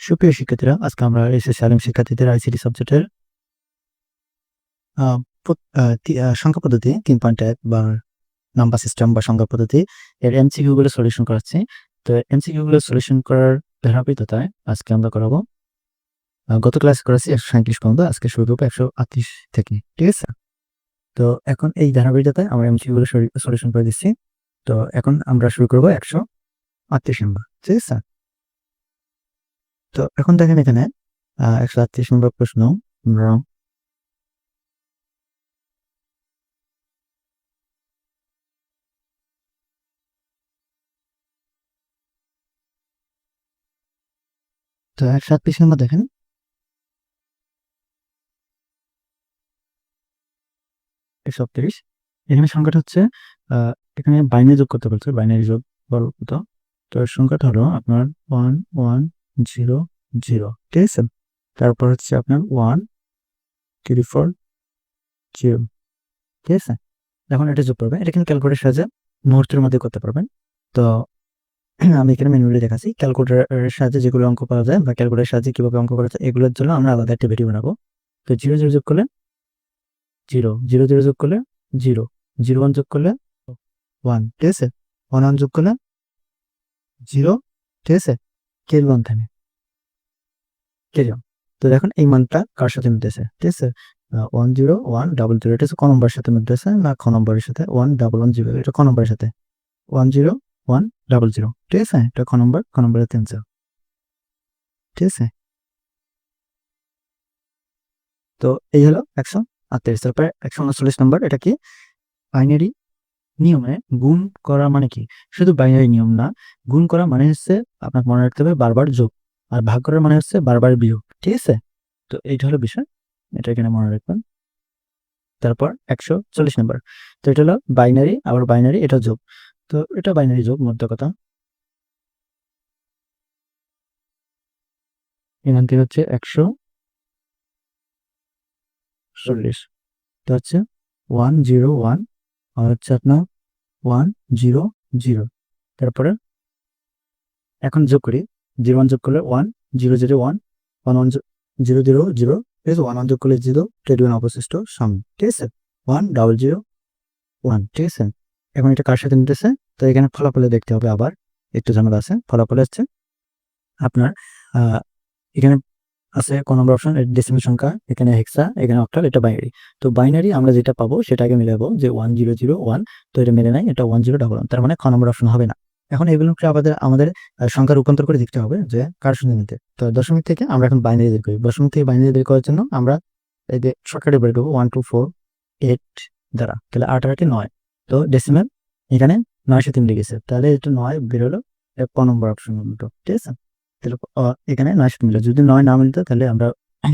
সুপ্রিয় শিক্ষার্থীরা, আজকে আমরা এসএসসি আলিম শিক্ষার্থীদের আইসিটি সাবজেক্টের সংখ্যা পদ্ধতি 3.1 বা নাম্বার সিস্টেম বা সংখ্যা পদ্ধতি এর এমসিকিউ গুলো সলিউশন করাচ্ছি। তো এমসিকিউ গুলো সলিউশন করার ধারাবাহিকতায় আজকে আমরা করাবো। গত ক্লাসে করেছি 137 পর্যন্ত, আজকে শুরু করবো 138 থেকে। ঠিক আছে? তো এখন এই ধারাবাহিকতায় আমরা এমসিকিউ গুলো সলিউশন করে দিচ্ছি। তো এখন আমরা শুরু করবো 138 নম্বর। ঠিক আছে? তো এখন দেখেন এখানে 138 নম্বর প্রশ্ন। আমরা তো 138 নম্বর দেখেন, এখানে সংখ্যাটা হচ্ছে এখানে বাইনারি যোগ করতে বলছে, বাইনারি যোগ বলতো। তো সংখ্যাটা হলো আপনার 1100, ঠিক আছে? তারপর হচ্ছে আপনার 1340, ঠিক আছে? এখন এটা যোগ করবে, এটা কিন্তু ক্যালকুলেটরের সাহায্যে মুহূর্তের মধ্যে করতে পারবেন। তো আমি এখানে ম্যানুয়ালি দেখাচ্ছি, ক্যালকুলেটরের সাহায্যে যেগুলো অঙ্ক করা যায় বা ক্যালকুলেটরের সাহায্যে কিভাবে অঙ্ক করা যায় এগুলোর জন্য আমরা আলাদা একটা ভিডিও বানাবো। তো 00 যোগ করলে 0, 00 যোগ করলে 0, 01 যোগ করলে 1, ঠিক আছে? 11 যোগ করলে 0, ঠিক আছে? কের ওয়ান থাকে, কেরিয়ন। তো দেখুন এই মানটা কার সাথে মিলতেছে, ঠিক আছে? 101000, এটা হচ্ছে ক নম্বরের সাথে মিলতেছে না খ নম্বরের সাথে? 1110, এটা ক নম্বরের সাথে 101000, ঠিক আছে? এটা খ নম্বরের 300, ঠিক আছে? তো এই হলো 138। তারপরে 139 নম্বর, এটা কি বাইনারি নিয়মে গুণ করা মানে কি? শুধু বাইনারি নিয়ম না, গুণ করা মানে হচ্ছে আপনাকে মনে রাখতে হবে বারবার যোগ, আর ভাগ করার মানে হচ্ছে বারবার বিয়োগ, ঠিক আছে? তো এইটা হলো বিষয়, এটা এখানে মনে রাখবেন। তারপর 140 নম্বর, তো এটা হলো বাইনারি, আবার বাইনারি এটা যোগ। তো এটা বাইনারি যোগ, মধ্য কথা। এখান থেকে হচ্ছে 140, তো হচ্ছে 101, আর হচ্ছে আপনার 100। তারপরে এখন যোগ করি, 01 যোগ করলে 1, 001, 11 000, ঠিক আছে? 11 যোগ করলে 0, 21 অবশিষ্ট সামনে, ঠিক আছে? 1001, ঠিক আছে? এখন এটা কার সাথে মিলতেছে? তো এখানে ফলাফলে দেখতে হবে, আবার একটু ঝামেলা আছে। ফলাফলে হচ্ছে আপনার এখানে আছে কোন নম্বর অপশন, ডেসিমাল সংখ্যা, এখানে হেক্সা, এখানে অক্টাল, এটা বাইনারি। তো বাইনারি আমরা যেটা পাবো সেটাকে মিলাবো, যে 1001, তো এটা মেলে নাই, এটা 1011, তার মানে খ নম্বর অপশন হবে না। এখন এগুলোকে আমাদের সংখ্যা রূপান্তর করে দেখতে হবে যে কার সঙ্গে মিলতে। তো দশমিক থেকে আমরা এখন বাইনারি বের করি। দশমিক থেকে বাইনারি বের করার জন্য আমরা এই যে শর্টকাটে বের করবো 1248 দ্বারা, তাহলে 8 আর 9। তো ডেসিমাল এখানে 9 সাথে মিলে গেছে, তাহলে এটা 9 বের হলো, ক নম্বর অপশন, ঠিক আছে? তাহলে এখানে 9 সাথে মিলে, যদি 9 না মিলতো তাহলে আমরা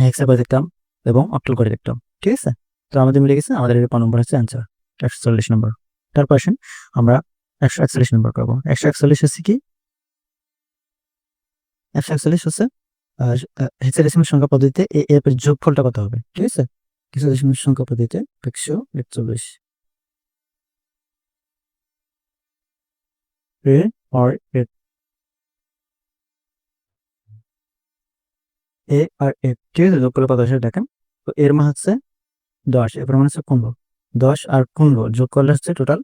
হেক্সা করে দেখতাম এবং অক্টাল করে দেখতাম, ঠিক আছে? তো আমাদের মিলে গেছে, আমাদের ক নম্বর হচ্ছে অ্যান্সার 140 নম্বর। তারপর আসেন আমরা 141 নম্বর করবো। 141 হচ্ছে কি? 141 হচ্ছে হেক্সাডেসিমাল সংখ্যা পদ্ধতিতে এর যোগফলটা কত হবে, ঠিক আছে? হেক্সাডেসিমাল সংখ্যা পদ্ধতিতে 141 এ আর এ, ঠিক আছে? যোগফলের কত আসে দেখেন। তো এর মান হচ্ছে 10, এর মান হচ্ছে 15। 10 আর 15 যোগ করলে হচ্ছে টোটাল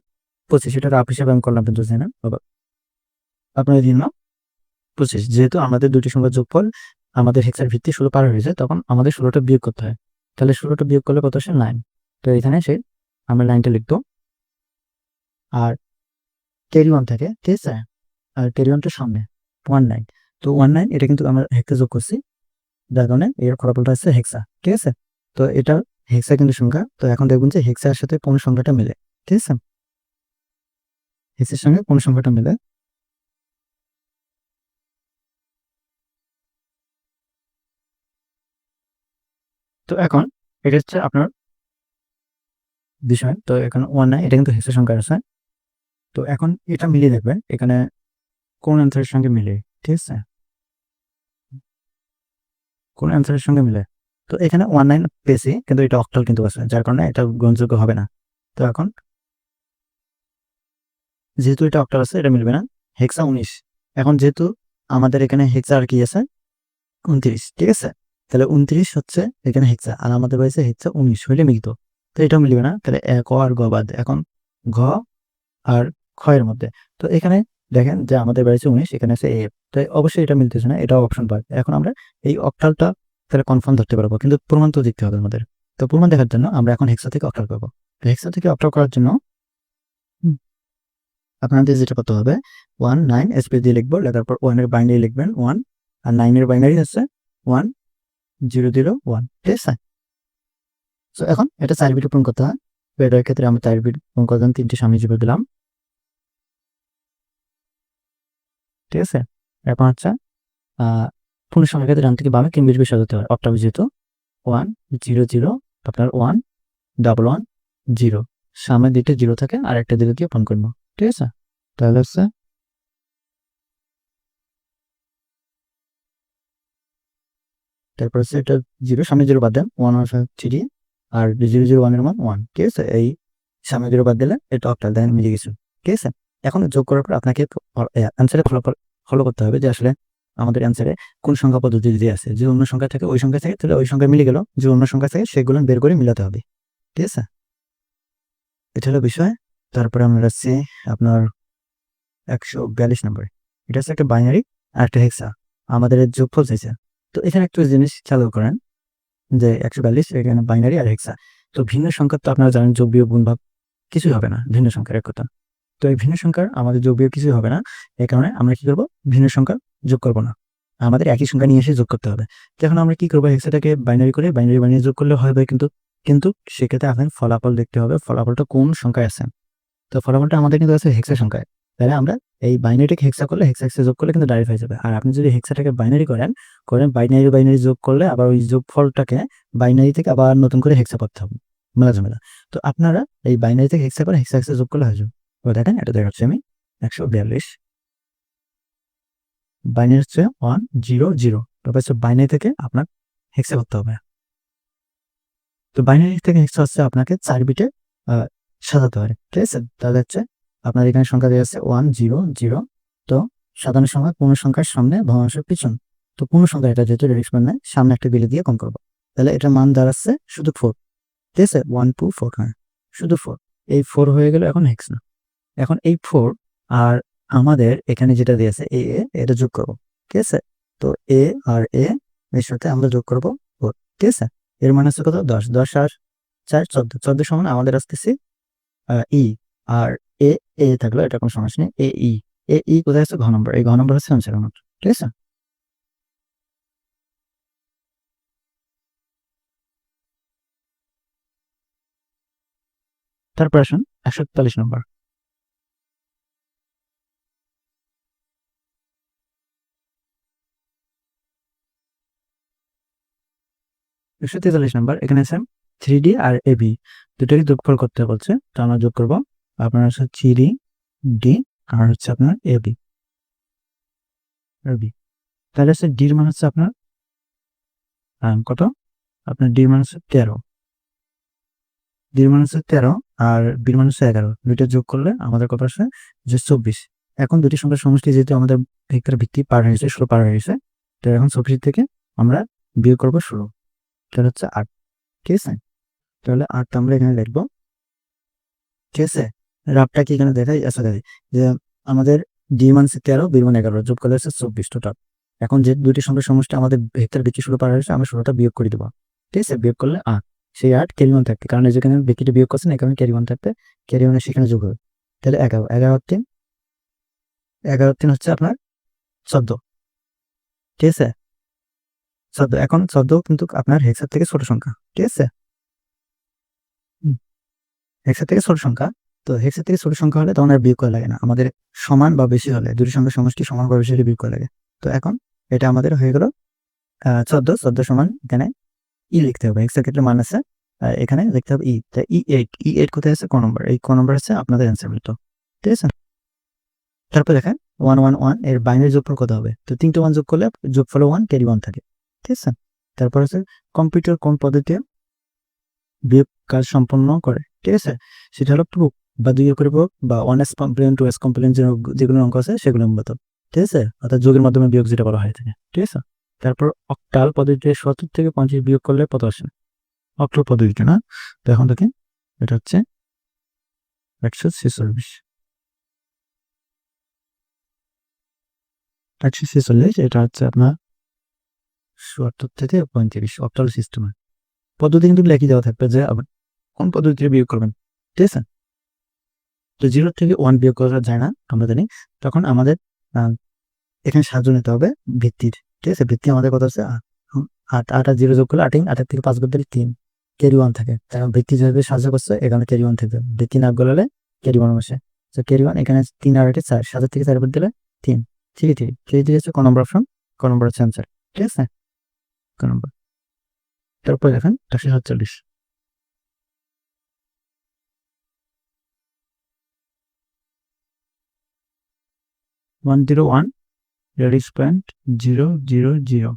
25। এটা রাফ হিসাবে আমি করলাম, কিন্তু না বাবা, আপনার দিন না 25। যেহেতু আমাদের দুটি সংখ্যার যোগফল আমাদের হেক্সার ভিত্তি 16 পার হয়ে যায়, তখন আমাদের 16টা বিয়োগ করতে হয়। তাহলে 16টা বিয়োগ করলে কত আসে? 9। তো এখানে আমরা 9টা লিখবো। আর ক্যারি ওয়ান থাকে, ঠিক আছে? আর ক্যারি ওয়ানটা সামনে 19। তো 19 এটা কিন্তু আমরা হেক্সা যোগ করছি, যার কারণে এর ফলাফলটা হচ্ছে হেক্সা, ঠিক আছে? তো এটা হেক্সা কিন্তু সংখ্যা। তো এখন দেখবেন যে হেক্সার সাথে কোন সংখ্যাটা মিলে, ঠিক আছে? হেক্সের সঙ্গে কোন সংখ্যাটা মিলে। তো এখন এটা হচ্ছে আপনার বিষয়। তো এখন 19 এটা কিন্তু হেক্সা সংখ্যা আছে। তো এখন এটা মিলিয়ে দেখবেন এখানে কোন অ্যান্সারের সঙ্গে মিলে, ঠিক আছে? কোন অ্যান্সারের সঙ্গে মিলে। তো এখানে 19 পেয়েছি, কিন্তু এটা অক্টাল কিন্তু আছে, যার কারণে এটা গ্রহণযোগ্য হবে না। তো এখন যেহেতু এটা অক্টাল আছে, এটা মিলবে না। হেক্সা 19, এখন যেহেতু আমাদের এখানে হেক্সা আর কি আছে, 29, ঠিক আছে। তাহলে 29 হচ্ছে এখানে হেক্সা, আর আমাদের পাইছে হেক্সা 19 হইলে মিলিত, তো এটাও মিলবে না। তাহলে ক আর গ বাদ, এখন ঘ আর খ এর মধ্যে। তো এখানে দেখেন যে আমাদের বাড়িছে 19, এখানে আছে এফ, তো অবশ্যই এটা মিলতেছে না, এটা অপশন বাদ। এখন আমরা এই অক্টালটা তাহলে কনফার্ম ধরতে পারবো, কিন্তু প্রমাণ তো দিতে হবে আমাদের। তো প্রমাণ দেখার জন্য আমরা এখন হেক্সা থেকে অক্টাল করবো। তো হেক্সা থেকে অক্টাল করার জন্য আপনাদের যেটা করতে হবে, 1 9 স্পেস দিয়ে লিখবো, লেখার পর 1 এর বাইনারি লিখবেন 1, আর 9 এর বাইনারি হচ্ছে 1 0 0 1, ঠিক আছে। তো এখন এটা 4 বিট পূরণ করতে হয়, তো এটার ক্ষেত্রে আমরা 4 বিট পূরণ করার জন্য 3টি সামনে জীবন দিলাম, ঠিক আছে। এখন হচ্ছে পূর্ণ সংখ্যার ক্ষেত্রে ডান থেকে বামে 3 বিট সাজাতে হয়, অক্টাল যেহেতু 1 0 0 আপনার 1 1 1 0, সামনে দুইটা 0 থাকে আর একটা 0 দিয়ে পূরণ করবো, ঠিক আছে। তাহলে হচ্ছে তারপর হচ্ছে এটা 0, সামনে 0 বাদ দেন, 1 1 3, আর 0 0 1 এর মান 1, ঠিক আছে। এই সামনে 0 বাদ দিলে এটা অক্টাল, দেখেন মিলে গেছে, ঠিক আছে। এখন যোগ করার পর আপনাকে অ্যান্সারে ফলো করতে হবে যে আসলে আমাদের অ্যান্সারে কোন সংখ্যা পদ্ধতি দিয়ে আছে। যে অন্য সংখ্যা থেকে ওই সংখ্যা থেকে, তাহলে ওই সংখ্যা মিলে গেল, যে অন্য সংখ্যা থেকে সেগুলো বের করে মিলাতে হবে, ঠিক আছে। এটা হলো বিষয়। তারপরে আমরা আসছি আপনার 142 নম্বরে, এটা হচ্ছে একটা বাইনারি আর একটা হেক্সা, আমাদের যোগফল চাইছে। তো এখানে একটা জিনিস খেয়াল করেন যে 142 এখানে বাইনারি আর হেক্সা, তো ভিন্ন সংখ্যা তো আপনারা জানেন যোগ বিয়োগ গুণ ভাগ কিছুই হবে না ভিন্ন সংখ্যার, এক কথা। তো এই ভিন্ন সংখ্যার আমাদের যোগ বিয়োগ কিছুই হবে না, এই কারণে আমরা কি করবো, ভিন্ন সংখ্যা যোগ করবো না, আমাদের একই সংখ্যা নিয়ে এসে যোগ করতে হবে। তো এখন আমরা কি করবো, হেক্সাটাকে বাইনারি করে বাইনারি বানিয়ে যোগ করলে হবে, কিন্তু কিন্তু সেক্ষেত্রে আপনার ফলাফল দেখতে হবে, ফলাফলটা কোন সংখ্যায় আছে। তো ফলাফলটা আমাদের কিন্তু আছে হেক্সা সংখ্যায়, তাহলে আমরা এই বাইনারিটাকে হেক্সা করলে, হেক্সা হেক্সা যোগ করলে কিন্তু ডাইরেক্ট হয়ে যাবে। আর আপনি যদি হেক্সাটাকে বাইনারি করেন বাইনারি বাইনারি যোগ করলে আবার ওই যোগফলটাকে বাইনারি থেকে আবার নতুন করে হেক্সা করতে হবে, মেলা ঝামেলা। তো আপনারা এই বাইনারি থেকে হেক্সা করে হেক্সা হেক্সা যোগ করলে হয়ে যাবে। তো দেখেন এটা দেখাচ্ছি আমি, 142 বাইনারি হচ্ছে 1 0 0, তারপর হচ্ছে বাইনারি থেকে আপনার হেক্সা করতে হবে। তো বাইনারি থেকে হেক্সা হচ্ছে আপনাকে 4 বিটে সাজাতে হয়, ঠিক আছে। তাহলে হচ্ছে আপনার এখানে সংখ্যা দেওয়া আছে 1 0 0, তো সাধারণ সংখ্যা পূর্ণ সংখ্যার সামনে ভগ্নাংশের পিছন, তো পূর্ণ সংখ্যা এটা যেহেতু রেডিক্সমান নেয়, সামনে একটা বিলে দিয়ে কম করবো, তাহলে এটার মান দাঁড়াচ্ছে শুধু 4, ঠিক আছে। 1 2 4, হ্যাঁ শুধু 4, এই 4 হয়ে গেল এখন হেক্স না। এখন এই 4 আর আমাদের এখানে যেটা দিয়েছে এ এটা যোগ করবো, ঠিক আছে। তো এ আর এর সাথে আমরা যোগ করবো 4, ঠিক আছে। এর মানে হচ্ছে কত, 10 10 আর 4 14, 14 সমান আমাদের আসতেছে ই, আর এ এ থাকলো, এটা কোনো সমস্যা নেই। এ ই কোথায় আছে, ঘ নম্বর, এই ঘ নম্বর হচ্ছে আনসার আমার, ঠিক আছে। তারপর আসুন 143 নম্বর। 143 নম্বর, এখানে আছে 3D আর এবি দুটোকে যোগফল করতে বলছে, তো আমরা যোগ করবো। আপনার হচ্ছে 3D আর হচ্ছে আপনার এবি, তাহলে হচ্ছে ডির মান হচ্ছে আপনার কত, আপনার ডির মান হচ্ছে 13, ডির মান হচ্ছে 13 আর বির মান হচ্ছে 11, দুইটা যোগ করলে আমাদের কত আসে যে 24। এখন দুটি সংখ্যার সমষ্টি যেহেতু আমাদের ভেক্টর ভিত্তি পার হয়ে গেছে, 16 পার হয়ে গেছে, তো এখন 24 থেকে আমরা বিয়োগ করবো 16, তাহলে হচ্ছে 8, ঠিক আছে। তাহলে 8 আমরা এখানে লিখবো, ঠিক আছে। রাবটা কি এখানে দেখাই, আচ্ছা দেখাই যে আমাদের ডি মান 13 বি মান 11 যোগ করলে হচ্ছে 24 টোটাল। এখন যে দুইটি সংখ্যার সমষ্টি আমাদের ভেক্টর ভিত্তি 16 পার হয়েছে, আমরা 16টা বিয়োগ করে দেবো, ঠিক আছে। বিয়োগ করলে 8, সেই 8 ক্যারি ওয়ান থাকবে, কারণ যেখানে ভিত্তিটা বিয়োগ করছেন এখানে ক্যারি ওয়ান থাকবে, ক্যারি ওয়ানের সেখানে যোগ হবে, তাহলে 11 11 3, 11 3 হচ্ছে আপনার 14, ঠিক আছে। 14, এখন 14 কিন্তু আপনার হেক্সার থেকে ছোট সংখ্যা, ঠিক আছে। হেক্সা থেকে ছোট সংখ্যা, তো হেক্সা থেকে ছোট সংখ্যা হলে তখন আর বিয়োগ করা লাগে না, আমাদের সমান বা বেশি হলে দুটি সংখ্যার সমষ্টি সমান বা বেশি হলে বিয়োগ করা লাগে। তো এখন এটা আমাদের হয়ে গেল 14, 14 সমান এখানে ই লিখতে হবে, হেক্সার ক্ষেত্রে মান আছে, এখানে লিখতে হবে ই, তাই ই8 কোথায় আছে, ক নম্বর, এই ক নম্বর আছে আপনাদের অ্যান্সার বলতো, ঠিক আছে। তারপর দেখেন 1 1 1 এর বাইনারি যোগফল কত হবে, তো 3টে 1 যোগ করলে যোগফল 1 ক্যারি 1 থাকে, ঠিক আছে। তারপর হচ্ছে কম্পিউটার কোন পদ্ধতিতে বিয়োগ কাজ সম্পন্ন করে, ঠিক আছে। সেটা হলো প্রুফ বা দুই করে প্রুফ বা 1s কমপ্লিমেন্ট 2s কমপ্লিমেন্ট যেগুলো অঙ্ক আছে সেগুলো মূলত, ঠিক আছে, অর্থাৎ যোগের মাধ্যমে বিয়োগ যেটা বলা হয় থাকে, ঠিক আছে। তারপর অক্টাল পদ্ধতিতে ৭০ থেকে ৫০ বিয়োগ করলে কত আসে? অক্টাল পদ্ধতিটা না, তো এখন দেখেন এটা হচ্ছে ১৪৬ ১৪৬, এটা হচ্ছে আপনার ৭০ থেকে ৩৫ অক্টাল সিস্টেমে। পদ্ধতি কিন্তু একই দেওয়া থাকবে যে আবার কোন পদ্ধতিতে বিয়োগ করবেন, ঠিক আছে? তো 0 থেকে 1 বিয়োগ করা যায় না আমরা জানি, তখন আমাদের এখানে সাহায্য নিতে হবে ভিত্তির, ঠিক আছে? ভিত্তি আমাদের কত আছে? ৮ ৮ আর 0 যোগ করলে ৮, ৮ থেকে ৫ করতে ৩, ক্যারি 1 থাকে। কারণ ভিত্তি যেভাবে সাহায্য করছে এখানে ক্যারি 1 থাকবে, ভিত্তি না গলালে ক্যারি 1 বসে। তো ক্যারি 1 এখানে ৩ আর ৮ ৪, ৭ থেকে ৪ বাদ দিলে ৩, 3 3 3 3 হচ্ছে ক নম্বর অপশন, ক নম্বর হচ্ছে অ্যান্সার, ঠিক আছে? ক নম্বর। তারপর দেখেন ১৪৭ 101 রেডিসপ্যান্ট 000,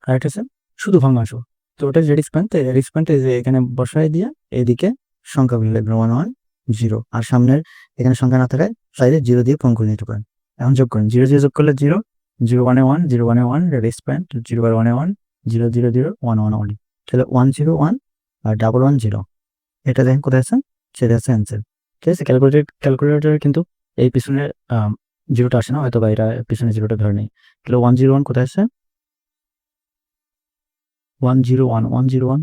কারেক্ট আছে? শুধু ভগ্নাংশ। তো ওটা রেডিসপ্যান্ট, রেডিসপ্যান্ট এই যে এখানে বসায় দিয়ে এদিকে সংখ্যাগুলো লিখবেন 110, আর সামনের এখানে সংখ্যা না থাকায় সাইডে 0 দিয়ে পূরণ করে নিতে পারেন। এখন যোগ করেন, 0 0 যোগ করলে 0, 0 1 1, 0 1 1 রেডিসপ্যান্ট, 0 1 1 0 0 0 1 1 1, তাহলে 101 আর 110, এটা দেখেন কোথায় আছে? সেটা আছে অ্যান্সার, ঠিক আছে? ক্যালকুলেটরে কিন্তু এই পিছনে জিরোটা আসে না, হয়তো বা এটা পিছনে জিরোটা ধরে নেই। তাহলে 101 কোথায় আছে? 101 101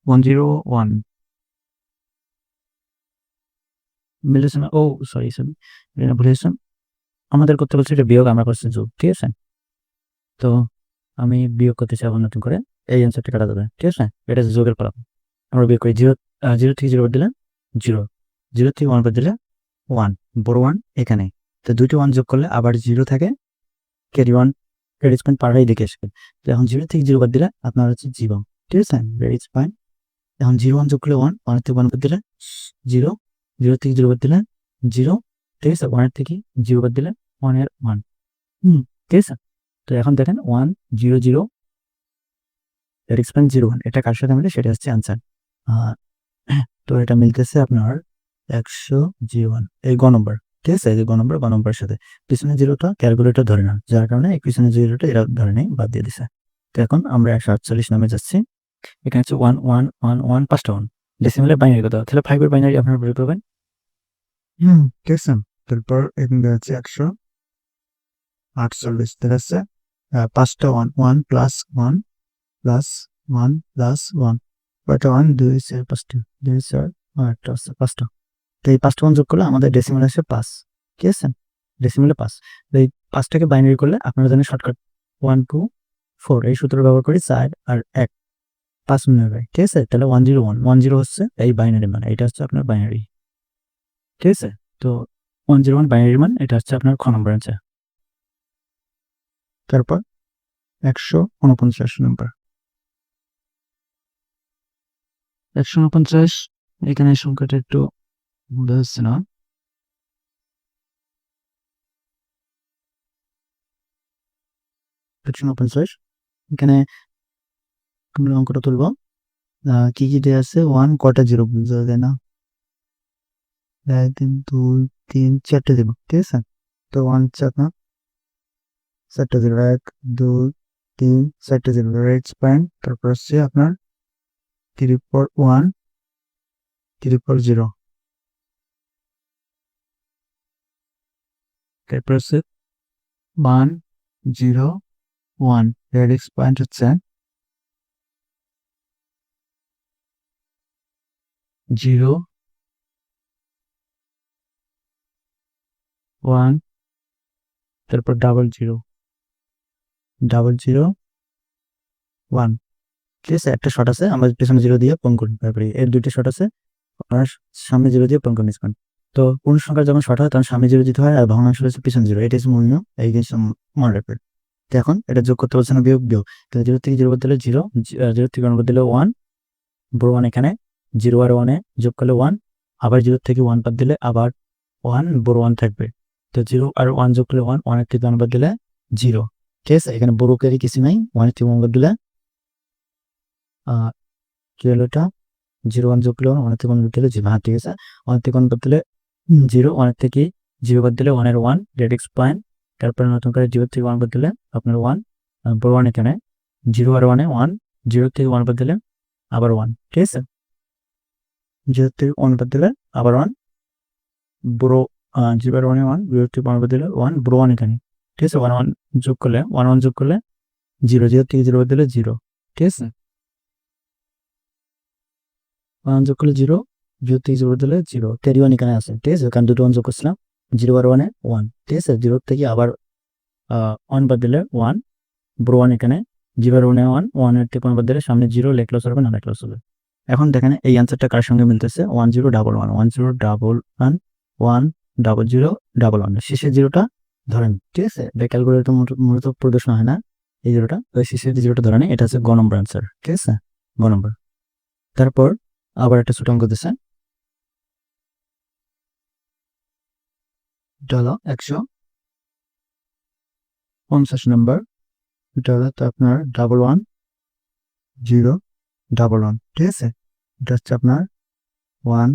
101 মিলেছে না? ও সরি সরি, এটা ভুলে গেছিলাম। আমাদের করতে বলছে এটা বিয়োগ, আমরা করছি যোগ, ঠিক আছে? তো আমি বিয়োগ করতে চাই আবার নতুন করে, এই অ্যান্সারটা কাটা যাবে, ঠিক আছে? এটা হচ্ছে যোগের ফলাফল। আমরা বিয়োগ করি 0 0 থেকে 0 বাদ দিলে 0, 0 থেকে 1 বাদ দিলে 1, বড় 1 এখানে। তো দুইটি 1 যোগ করলে আবার 0 থাকে, ক্যারি 1 ক্রেডিট পয়েন্ট পার হয়ে লিখে আসবে। তো এখন 0 থেকে 0 বাদ দিলে আপনার হচ্ছে 0, ঠিক আছে? Credit point. এখন 0 1 যোগ করলে 1, 1 থেকে 1 বাদ দিলে 0, 0 থেকে 0 বাদ দিলে 0, ঠিক আছে? 1 থেকে 0 বাদ দিলে 1 এর 1, ঠিক আছে? তো এখন দেখেন 1 0 0 01, এটা কার সাথে মিলে সেটা হচ্ছে অ্যান্সার। তো এটা মিলতেছে আপনার 100G1, এই গ নম্বর, ঠিক আছে? এই যে গ নম্বরের সাথে পিছনে জিরোটা ক্যালকুলেটর ধরে না, যার কারণে এই পিছনে জিরোটা এরা ধরে নেই, বাদ দিয়ে দিছে। তো এখন আমরা 148 নামে যাচ্ছি। এখানে হচ্ছে 1 1 1 1, 5টা 1, ডেসিমেলের বাইনারি কত? তাহলে 5 এর বাইনারি আপনারা বের করবেন। ঠিক আছে। তারপর এখানে আছে 148, তাহলে আছে 5টা 1, 1 প্লাস 1 প্লাস 1 প্লাস 1, কয়টা 1? 2 4 5টা, 2 4 একটা আছে 5টা। তো এই 5টা 1 যোগ করলে আমাদের ডেসিমেল আসে 5, ঠিক আছে? ডেসিমেলে 5। তো এই 5টাকে বাইনারি করলে আপনারা জানেন শর্টকাট 1 2 4, এই সূত্র ব্যবহার করি 4 আর 1 5 মিলিয়ন হয়, ঠিক আছে? তাহলে 101 10 হচ্ছে এই বাইনারি মান, এটা হচ্ছে আপনার বাইনারি, ঠিক আছে? তো 101 বাইনারি মান, এটা হচ্ছে আপনার খ নম্বর অ্যান্সার। তারপর 149 নম্বর, 149 এখানে সংখ্যাটা একটু বোঝা যাচ্ছে না। 149 এখানে আমরা অঙ্কটা তুলব, কি কি দেওয়া আছে? 1 কটা জিরো বোঝা যায় না, 1 3 2 3 4টে জিরো, ঠিক আছে? তো 1 4টা জিরো, 1 2 3 4টে জিরো, রেড পয়েন্ট। তারপর হচ্ছে আপনার 341 340, তারপর হচ্ছে 101, রেড পয়েন্ট হচ্ছে 0 1, তারপর 0 0 1, ঠিক আছে? একটা শর্ট আছে, আমরা পিছনে 0 দিয়ে পূরণ করতে পারি। এর দুইটা শর্ট আছে, আপনার সামনে 0 দিয়ে পূরণ করে নিচ্ছেন। তো পূর্ণ সংখ্যা যখন শর্ট হয় তখন সামনে 0 দিতে হয়, আর ভগ্নাংশ হচ্ছে পিছনে 0, এটা হচ্ছে মূল নিয়ম, এই জিনিসটা মনে রাখবেন। তো এখন এটা যোগ করতে বলছে না, বিয়োগ বিয়োগ। তো 0 থেকে 0 বাদ দিলে 0, 0 থেকে 1 বাদ দিলে 1, বড় 1 এখানে, 0 আর 1 এ যোগ করলে 1, আবার 0 থেকে 1 বাদ দিলে আবার 1, বড় 1 থাকবে। তো 0 আর 1 যোগ করলে 1, 1 থেকে 1 বাদ দিলে 0, ঠিক আছে? এখানে বড় কেরি কিছু নাই, 1 থেকে 1 বাদ দিলে কি হলো এটা? 0 1 যোগ করলে 1 থেকে 1 বাদ দিলে 0, হ্যাঁ ঠিক আছে। 1 থেকে 1 বাদ দিলে 0, 1 থেকে জিরো বাদ দিলে 1 এর 1 রেডিক্স পয়েন্ট, তারপরে নতুন করে 0 থেকে 1 বাদ দিলে আপনার 1, বড় 1 এখানে 0 আর 1 এ 1, 0 থেকে 1 বাদ দিলে আবার 1, ঠিক আছে? 0 থেকে 1 বাদ দিলে আবার 1, বড় 0 আর 1 এ 1, 0 থেকে 1 বাদ দিলে 1, বড় 1 এখানে, ঠিক আছে? 1 1 যোগ করলে 1 1 যোগ করলে 0, 0 থেকে 0 বাদ দিলে 0, ঠিক আছে? 1 যোগ করলে 0, 0 থেকে 0 বাদ দিলে 0, 1 এখানে আছে, ঠিক আছে? কারণ দুটো 1 যোগ করছিলাম, 0 আর 1 এ 1, ঠিক আছে? 0 থেকে আবার 1 বাদ দিলে 1, বড় 1 এখানে, 0 আর 1 এ 1, 1 এর থেকে 1 বাদ দিলে সামনে 0, লেখলস হবে না লেখলস হবে। এখন দেখেন এই অ্যান্সারটা কার সঙ্গে মিলতেছে? 1 0 1 1 1 0 1 1 1 0 1 1, শেষের জিরোটা ধরেন, ঠিক আছে? এটা ক্যালকুলেটর মূলত প্রদর্শন হয় না এই জিরোটা, তো শেষের জিরোটা ধরেন, এটা হচ্ছে গ নম্বর অ্যান্সার, ঠিক আছে? গ নম্বর। তারপর আবার একটা ছোট অঙ্ক দিচ্ছে, এটা হলো 150 নম্বর, এটা হলো তো আপনার 1 1 0 1 1, ঠিক আছে? এটা হচ্ছে আপনার 1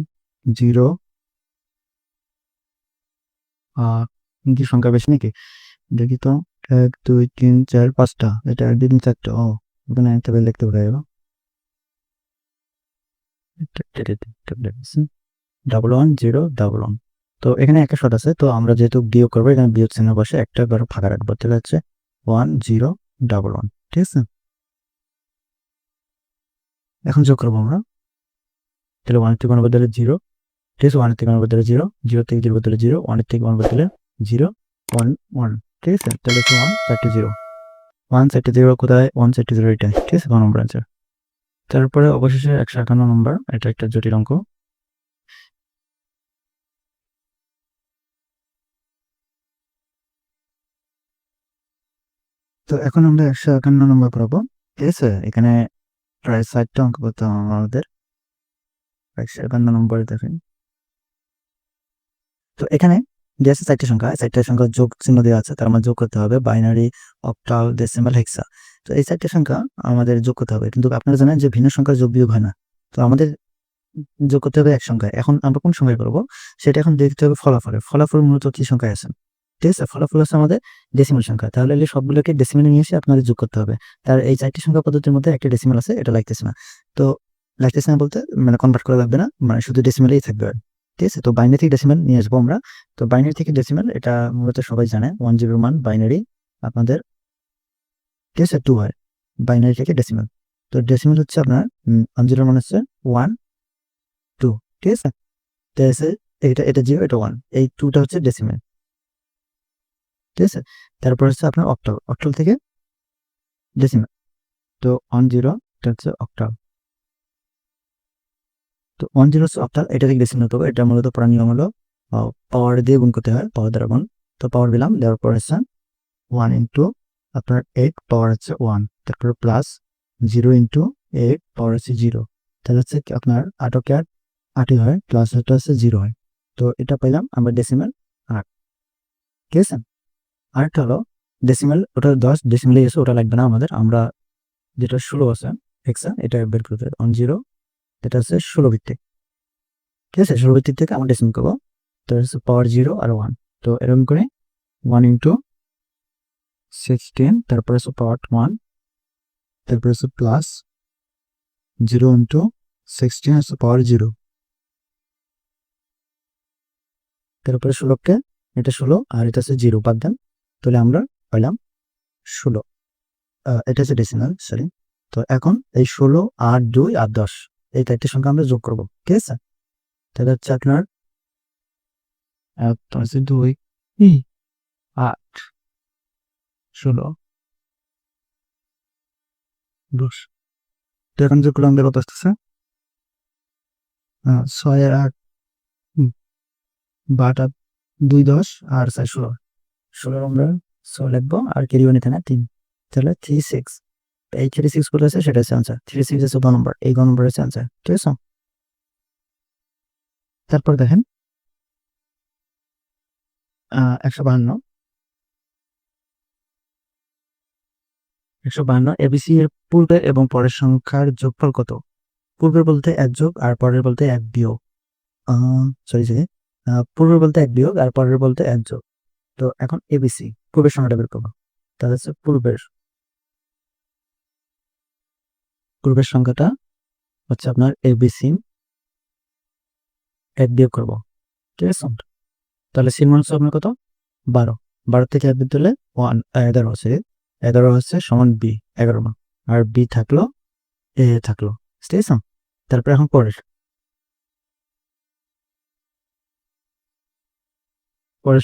0 কি সংখ্যা বেশি নাকি দেখি তো, 1 2 3 4 5টা, এটা 1 2 3 4টা, ও এখানে একটা বের লিখতে পারি, 1 0 1 1। তো এখানে একটা শর্ট আছে, তো আমরা যেহেতু বিয়োগ করবো এখানে বিয়োগ চিহ্ন বসে একটা বার ফাঁকা রাখবো, তাহলে হচ্ছে 1 0 1 1, ঠিক আছে? এখন যোগ করবো আমরা, তাহলে 1 থেকে 1 বদলে 0, ঠিক আছে? 1 থেকে 1 বদলে 0, 0 থেকে 0 বদলে 0, 1 থেকে 1 বদলে 0 1 1, ঠিক আছে? তাহলে হচ্ছে 1 4 0, 1 4 0 কোথায়? 1 4 0 এটা, ঠিক আছে? গ নম্বর অ্যান্সার। তারপরে অবশেষে 151 নম্বর, এটা একটা জটিল অঙ্ক। তো এখন আমরা 151 নম্বর করবো, ঠিক আছে? এখানে প্রায় 60টা অঙ্ক করতে হবে আমাদের। 151 নম্বরে দেখেন, তো এখানে যে আছে 4টি সংখ্যা, 4টা সংখ্যা যোগ চিহ্ন দেওয়া আছে, তার মানে যোগ করতে হবে বাইনারি, অক্টাল, ডেসিমাল, হেক্সা। তো এই 4টি সংখ্যা আমাদের যোগ করতে হবে, কিন্তু আপনারা জানেন যে ভিন্ন সংখ্যার যোগ বিয়োগ হয় না, তো আমাদের যোগ করতে হবে এক সংখ্যায়। এখন আমরা কোন সংখ্যায় করবো সেটা এখন দেখতে হবে ফলাফলে। ফলাফল মূলত কি সংখ্যায় আছে, ঠিক আছে? ফলাফল আছে আমাদের ডেসিমাল সংখ্যা, তাহলে এই সবগুলোকে ডেসিমালে নিয়ে এসে আপনাদের যোগ করতে হবে। তার এই 4টি সংখ্যা পদ্ধতির মধ্যে একটা ডেসিমাল আছে, এটা লাগতেছে না। তো লাগতেছে না বলতে মানে কনভার্ট করা লাগবে না, মানে শুধু ডেসিমালেই থাকবে আর, ঠিক আছে? তো বাইনারি থেকে ডেসিমাল নিয়ে আসবো আমরা। তো বাইনারি থেকে ডেসিমাল এটা মূলত সবাই জানে, 1 0 মান বাইনারি আপনাদের, ঠিক আছে, 2 হয় বাইনারি থেকে ডেসিমাল। তো ডেসিমাল হচ্ছে আপনার 1 0 মান হচ্ছে 1 2, ঠিক আছে? তো আছে এটা এটা 0 এটা 1, এই 2টা হচ্ছে ডেসিমাল, ঠিক আছে? তারপর হচ্ছে আপনার অক্টাল, অক্টাল থেকে ডেসিমাল। তো 1 0 এটা হচ্ছে অক্টাল, তো 1 0 হচ্ছে অক্টাল, এটা থেকে ডেসিমাল হতে হবে। এটা মূলত পড়ার নিয়ম হলো পাওয়ার দিয়ে গুণ করতে হয়, পাওয়ার দ্বারা গুণ। তো পাওয়ার দিলাম, দেওয়ার পর হচ্ছে 1 ইন্টু আপনার 8 পাওয়ার হচ্ছে 1, তারপর প্লাস 0 ইন্টু 8 পাওয়ার হচ্ছে 0, তাহলে হচ্ছে কি আপনার 8 কে 8ই হয়, প্লাস এটা হচ্ছে 0 হয়। তো এটা পাইলাম আমরা ডেসিমাল 8, ঠিক আছে? আরেকটা হলো ডেসিমাল, ওটা 10 ডেসিমালে এসে ওটা লাগবে না আমাদের, আমরা যেটা 16 আছে হেক্সা, এটা বের করতে হবে। 1 0 এটা হচ্ছে 16 ভিত্তিক, ঠিক আছে? 16 ভিত্তিক থেকে আমরা ডেসিমাল করবো, তো হচ্ছে পাওয়ার 0 আর 1। তো এরকম করে 1 ইন্টু 16, তারপরে হচ্ছে পাওয়ার 1, তারপরে হচ্ছে প্লাস 0 ইন্টু 16 হচ্ছে পাওয়ার 0, তারপরে 16কে, এটা 16 আর এটা হচ্ছে 0 বাদ দেন, তাহলে আমরা পাইলাম 16। এটা হচ্ছে ডেসিমাল, সরি। তো এখন এই 16 8 2 আর 10 এই 4টি সংখ্যা আমরা যোগ করবো, ঠিক আছে? তাহলে হচ্ছে আপনার 2 8 16 10, তো এখন যোগ করলে আমাদের কত আসতেছে? 6 আর 8, 8 আর 2 10 আর 4 16, 16 আমরা 6 লিখবো আর ক্যারি ওয়ান এখানে 3, তাহলে 3 6। এই 3 6 বলে আছে সেটা হচ্ছে আনসার, 3 6 হচ্ছে গ নম্বর, এই গ নম্বর হচ্ছে আনসার, ঠিক আছে? তারপর দেখেন 152 এবিসি এর পূর্বের এবং পরের সংখ্যার যোগফল কত? পূর্বের বলতে 1 যোগ আর পরের বলতে 1 বিয়োগ, সরি পূর্বের বলতে 1 বিয়োগ আর পরের বলতে 1 যোগ। তো এখন এবিসি পূর্বের সংখ্যাটা বের করবো। তাহলে হচ্ছে পূর্বের সংখ্যাটা হচ্ছে আপনার এবিসি 1 বিয়োগ করবো, ঠিক আছে? তাহলে সির মান হচ্ছে আপনার কত? 12। 12 থেকে 1 বিয়োগ দিলে 11 হচ্ছে। 11 হচ্ছে সমান বি, 11 মান। আর বি থাকলো, এ থাকলো, ঠিক আছে? তারপরে এখন পরের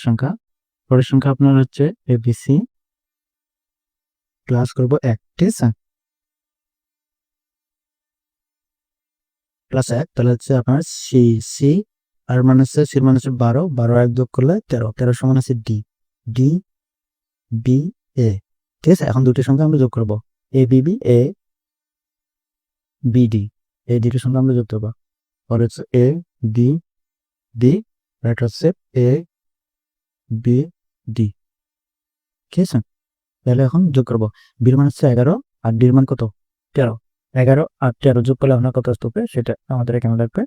সংখ্যা আপনার হচ্ছে এবিসি প্লাস করবো 1, ঠিক আছে? প্লাস 1, তাহলে হচ্ছে আপনার সি আর মান হচ্ছে সির মান হচ্ছে 12, 12 1 যোগ করলে 13, 13 সমান আছে ডি, ডি বি এ, ঠিক আছে? এখন দুটি সংখ্যা আমরা যোগ করবো, এ বিবি এ বিডি, এই দুটি সংখ্যা আমরা যোগ করবো। পরে হচ্ছে এ বি ডি, এটা হচ্ছে এ বি ডি, ঠিক আছে? তাহলে এখন যোগ করবো, বির মান হচ্ছে 11 আর ডির মান কত? 13। 11 আর 13 যোগ করলে আপনার কত আসতে হবে সেটা আমাদের এখানে লাগবে।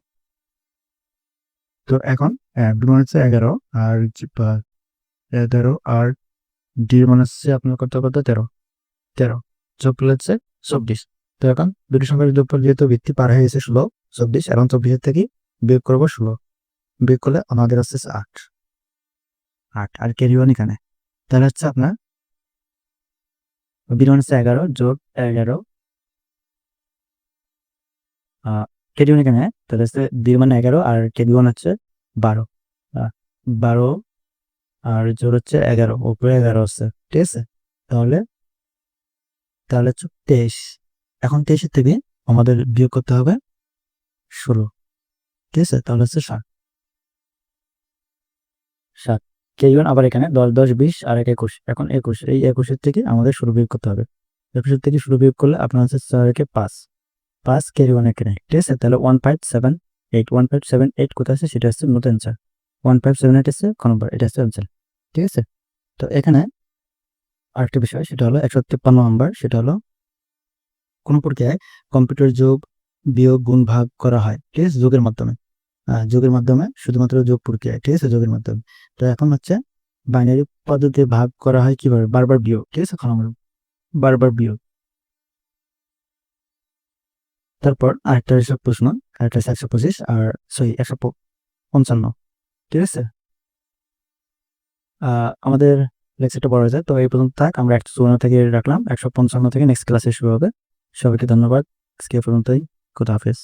তো এখন বির মান হচ্ছে 11 আর 11 আর ডির মান হচ্ছে আপনার কত 13 যোগ করলে হচ্ছে 24। তো এখন দুটি সংখ্যার যোগফল যেহেতু ভিত্তি পার হয়ে গেছে 16, 24, এখন 24 থেকে বিয়োগ করবো 16, বিয়োগ করলে আমাদের হচ্ছে 8 আর ক্যারি ওয়ান এখানে। তাহলে হচ্ছে আপনার বির মান হচ্ছে 11 যোগ 11 ক্যারি ওয়ান এখানে, তাহলে হচ্ছে বির মান 11 আর ক্যারি ওয়ান হচ্ছে 12, 12 আর জোর হচ্ছে 11, উপরে 11 হচ্ছে, ঠিক আছে? তাহলে হচ্ছে 23। এখন 23 থেকে আমাদের বিয়োগ করতে হবে 16, ঠিক আছে? তাহলে হচ্ছে 7 কেইওয়ান, আবার এখানে 10 10 20 আর 21, এখন 21, এই 21 থেকে আমাদের শুরু বিয়োগ করতে হবে। 21 থেকে শুরু বিয়োগ করলে আপনার হচ্ছে 4 কে 5 ক্যারি ওয়ান এখানে, ঠিক আছে? তাহলে 1578 কোথায় আছে সেটা হচ্ছে নতুন অ্যান্সার। 1578 হচ্ছে ক নম্বর, এটা হচ্ছে অ্যান্সার, ঠিক আছে? তো এখানে আরেকটা বিষয় সেটা হলো 153 নম্বর, সেটা হলো কোন প্রক্রিয়ায় কম্পিউটার যোগ বিয়োগ গুণ ভাগ করা হয়, ঠিক আছে? যোগের মাধ্যমে শুধুমাত্র যোগ প্রক্রিয়া, ঠিক আছে? যোগের মাধ্যমে। তো এখন হচ্ছে বাইনারি পদ্ধতিতে ভাগ করা হয় কিভাবে? বারবার বিয়োগ, ঠিক আছে? বারবার বিয়োগ। তারপর আরেকটা হিসাব প্রশ্ন, আরেকটা 125 আর 155, ঠিক আছে? আমাদের লেকচারটা বড় হয়ে যায়, তো এই পর্যন্ত থাক। আমরা 154 থেকে রাখলাম, 155 থেকে নেক্সট ক্লাসে শুরু হবে। সবাইকে ধন্যবাদ, আজকে পর্যন্তই। খোদা হাফেজ।